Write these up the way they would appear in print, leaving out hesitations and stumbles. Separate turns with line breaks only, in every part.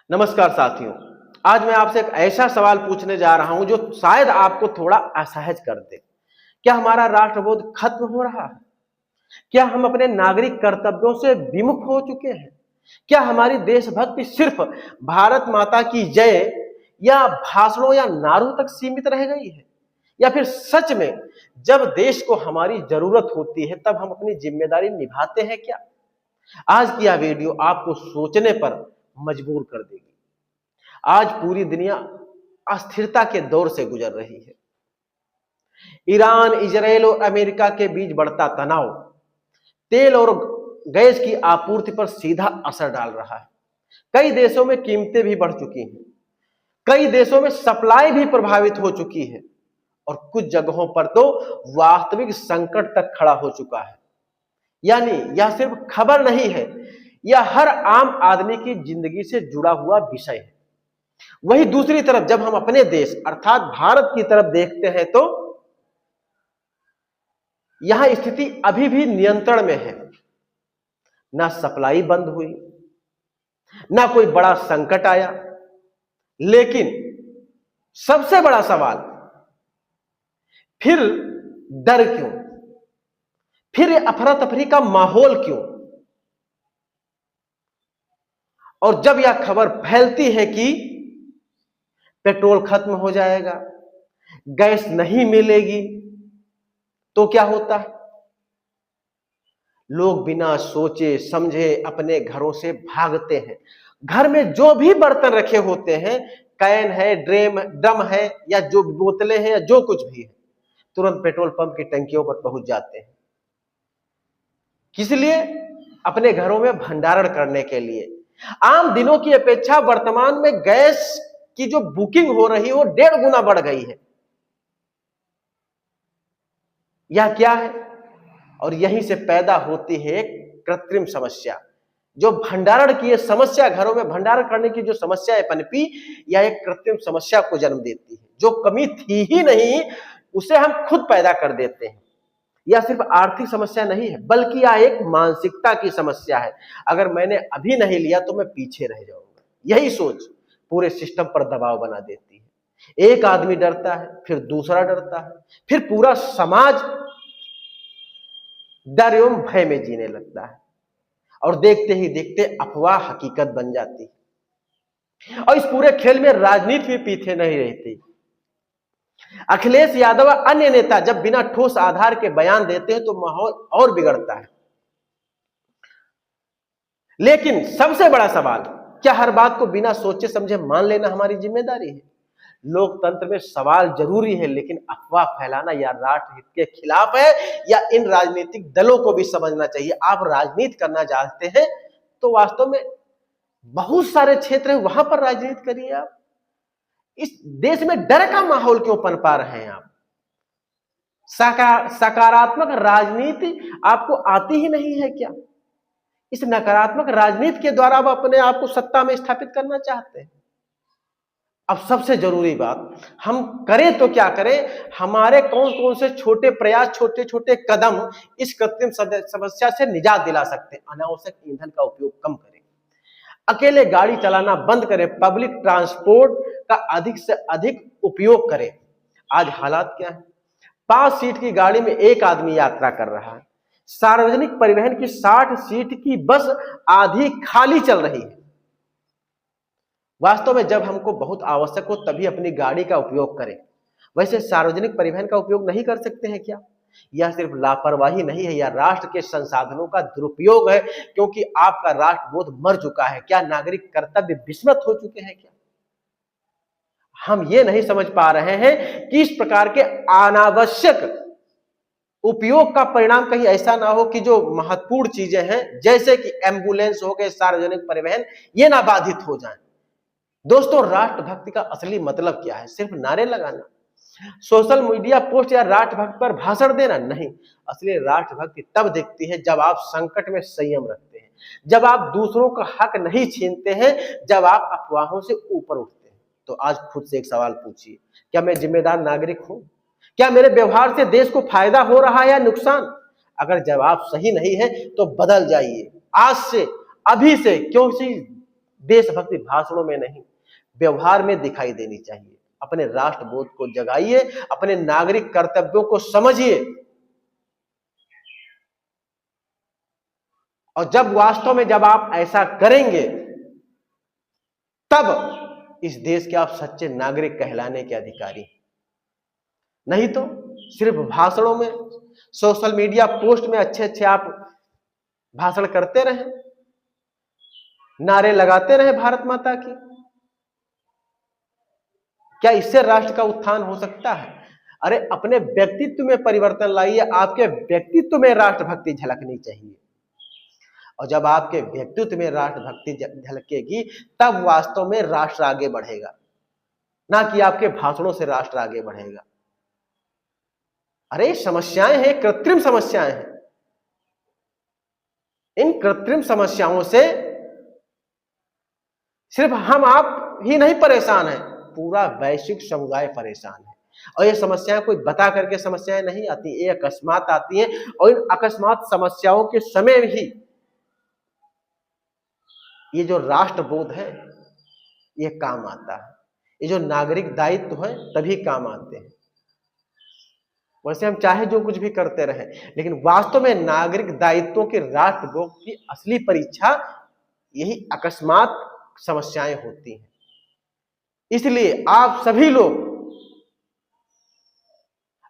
नमस्कार साथियों। आज मैं आपसे एक ऐसा सवाल पूछने जा रहा हूं जो शायद आपको थोड़ा असहज कर दे। क्या हमारा राष्ट्रबोध खत्म हो रहा है? क्या हम अपने नागरिक कर्तव्यों से विमुख हो चुके हैं? क्या हमारी देशभक्ति सिर्फ भारत माता की जय या भाषणों या नारों तक सीमित रह गई है? या फिर सच में जब देश को हमारी जरूरत होती है तब हम अपनी जिम्मेदारी निभाते हैं क्या? आज की यह वीडियो आपको सोचने पर मजबूर कर देगी। आज पूरी दुनिया अस्थिरता के दौर से गुजर रही है। ईरान, इजराइल और अमेरिका के बीच बढ़ता तनाव तेल और गैस की आपूर्ति पर सीधा असर डाल रहा है। कई देशों में कीमतें भी बढ़ चुकी हैं। कई देशों में सप्लाई भी प्रभावित हो चुकी है और कुछ जगहों पर तो वास्तविक संकट तक खड़ा हो चुका है। यानी यह सिर्फ खबर नहीं है, यह हर आम आदमी की जिंदगी से जुड़ा हुआ विषय है। वही दूसरी तरफ जब हम अपने देश अर्थात भारत की तरफ देखते हैं तो यहां स्थिति अभी भी नियंत्रण में है। ना सप्लाई बंद हुई, ना कोई बड़ा संकट आया, लेकिन सबसे बड़ा सवाल फिर डर क्यों? फिर अफरा तफरी का माहौल क्यों? और जब यह खबर फैलती है कि पेट्रोल खत्म हो जाएगा, गैस नहीं मिलेगी, तो क्या होता है? लोग बिना सोचे समझे अपने घरों से भागते हैं। घर में जो भी बर्तन रखे होते हैं, कैन है, ड्रम है या जो बोतलें हैं या जो कुछ भी है, तुरंत पेट्रोल पंप की टंकियों पर पहुंच जाते हैं। किस लिए? अपने घरों में भंडारण करने के लिए। आम दिनों की अपेक्षा वर्तमान में गैस की जो बुकिंग हो रही है वो 1.5 गुना बढ़ गई है। यह क्या है? और यहीं से पैदा होती है एक कृत्रिम समस्या। जो भंडारण की समस्या, घरों में भंडारण करने की जो समस्या है पनपी, यह एक कृत्रिम समस्या को जन्म देती है। जो कमी थी ही नहीं उसे हम खुद पैदा कर देते हैं। यह सिर्फ आर्थिक समस्या नहीं है, बल्कि यह एक मानसिकता की समस्या है। अगर मैंने अभी नहीं लिया तो मैं पीछे रह जाऊंगा। यही सोच पूरे सिस्टम पर दबाव बना देती है। एक आदमी डरता है, फिर दूसरा डरता है, फिर पूरा समाज डर एवं भय में जीने लगता है और देखते ही देखते अफवाह हकीकत बन जाती है। और इस पूरे खेल में राजनीति भी पीछे नहीं रहती। अखिलेश यादव व अन्य नेता जब बिना ठोस आधार के बयान देते हैं तो माहौल और बिगड़ता है। लेकिन सबसे बड़ा सवाल, क्या हर बात को बिना सोचे समझे मान लेना हमारी जिम्मेदारी है? लोकतंत्र में सवाल जरूरी है, लेकिन अफवाह फैलाना या राष्ट्रहित के खिलाफ है, या इन राजनीतिक दलों को भी समझना चाहिए। आप राजनीति करना चाहते हैं तो वास्तव में बहुत सारे क्षेत्र है, वहां पर राजनीति करिए। आप इस देश में डर का माहौल क्यों पनपा रहे हैं? आप सकारात्मक राजनीति आपको आती ही नहीं है क्या? इस नकारात्मक राजनीति के द्वारा आप अपने आप को सत्ता में स्थापित करना चाहते हैं। अब सबसे जरूरी बात, हम करें तो क्या करें? हमारे कौन कौन से छोटे प्रयास, छोटे छोटे कदम इस कृत्रिम समस्या से निजात दिला सकते हैं? अनावश्यक ईंधन का उपयोग कम करें, अकेले गाड़ी चलाना बंद करें, पब्लिक ट्रांसपोर्ट का अधिक से अधिक उपयोग करें। आज हालात क्या है? 5 सीट की गाड़ी में एक आदमी यात्रा कर रहा है। सार्वजनिक परिवहन की 60 सीट की बस आधी खाली चल रही है। वास्तव में जब हमको बहुत आवश्यक हो तभी अपनी गाड़ी का उपयोग करें। वैसे सार्वजनिक परिवहन का उपयोग नहीं कर सकते हैं क्या? यह सिर्फ लापरवाही नहीं है, यह राष्ट्र के संसाधनों का दुरुपयोग है, क्योंकि आपका राष्ट्रबोध मर चुका है। क्या नागरिक कर्तव्य विस्मृत हो चुके हैं क्या? हम ये नहीं समझ पा रहे हैं कि इस प्रकार के अनावश्यक उपयोग का परिणाम कहीं ऐसा ना हो कि जो महत्वपूर्ण चीजें हैं जैसे कि एम्बुलेंस हो गए, सार्वजनिक परिवहन, ये ना बाधित हो जाए। दोस्तों, राष्ट्रभक्ति का असली मतलब क्या है? सिर्फ नारे लगाना, सोशल मीडिया पोस्ट या राष्ट्रभक्ति पर भाषण देना नहीं। असली राष्ट्रभक्ति तब दिखती है जब आप संकट में संयम रखते हैं, जब आप दूसरों का हक नहीं छीनते हैं, जब आप अफवाहों से ऊपर उठते हैं। तो आज खुद से एक सवाल पूछिए, क्या मैं जिम्मेदार नागरिक हूं? क्या मेरे व्यवहार से देश को फायदा हो रहा है या नुकसान? अगर जवाब सही नहीं है तो बदल जाइए आज से, अभी से, क्योंकि देशभक्ति भाषणों में नहीं, व्यवहार में दिखाई देनी चाहिए। अपने राष्ट्रबोध को जगाइए, अपने नागरिक कर्तव्यों को समझिए, और जब वास्तव में जब आप ऐसा करेंगे तब इस देश के आप सच्चे नागरिक कहलाने के अधिकारी। नहीं तो सिर्फ भाषणों में, सोशल मीडिया पोस्ट में अच्छे अच्छे आप भाषण करते रहे, नारे लगाते रहे भारत माता की, क्या इससे राष्ट्र का उत्थान हो सकता है? अरे अपने व्यक्तित्व में परिवर्तन लाइए, आपके व्यक्तित्व में राष्ट्रभक्ति झलकनी चाहिए, और जब आपके व्यक्तित्व में राष्ट्रभक्ति झलकेगी तब वास्तव में राष्ट्र आगे बढ़ेगा, ना कि आपके भाषणों से राष्ट्र आगे बढ़ेगा। अरे समस्याएं हैं, कृत्रिम समस्याएं हैं, इन कृत्रिम समस्याओं से सिर्फ हम आप ही नहीं परेशान हैं, पूरा वैश्विक समुदाय परेशान है। और ये समस्याएं कोई बता करके समस्याएं नहीं आती, ये अकस्मात आती हैं, और इन अकस्मात समस्याओं के समय ही ये जो राष्ट्रबोध है ये काम आता है, ये जो नागरिक दायित्व है तभी काम आते हैं। वैसे हम चाहे जो कुछ भी करते रहें, लेकिन वास्तव में नागरिक दायित्वों के राष्ट्रबोध की असली परीक्षा यही अकस्मात समस्याएं होती हैं। इसलिए आप सभी लोग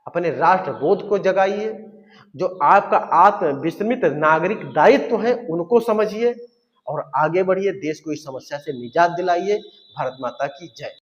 अपने राष्ट्रबोध को जगाइए, जो आपका आत्मविस्मृत नागरिक दायित्व है उनको समझिए और आगे बढ़िए, देश को इस समस्या से निजात दिलाइए। भारत माता की जय।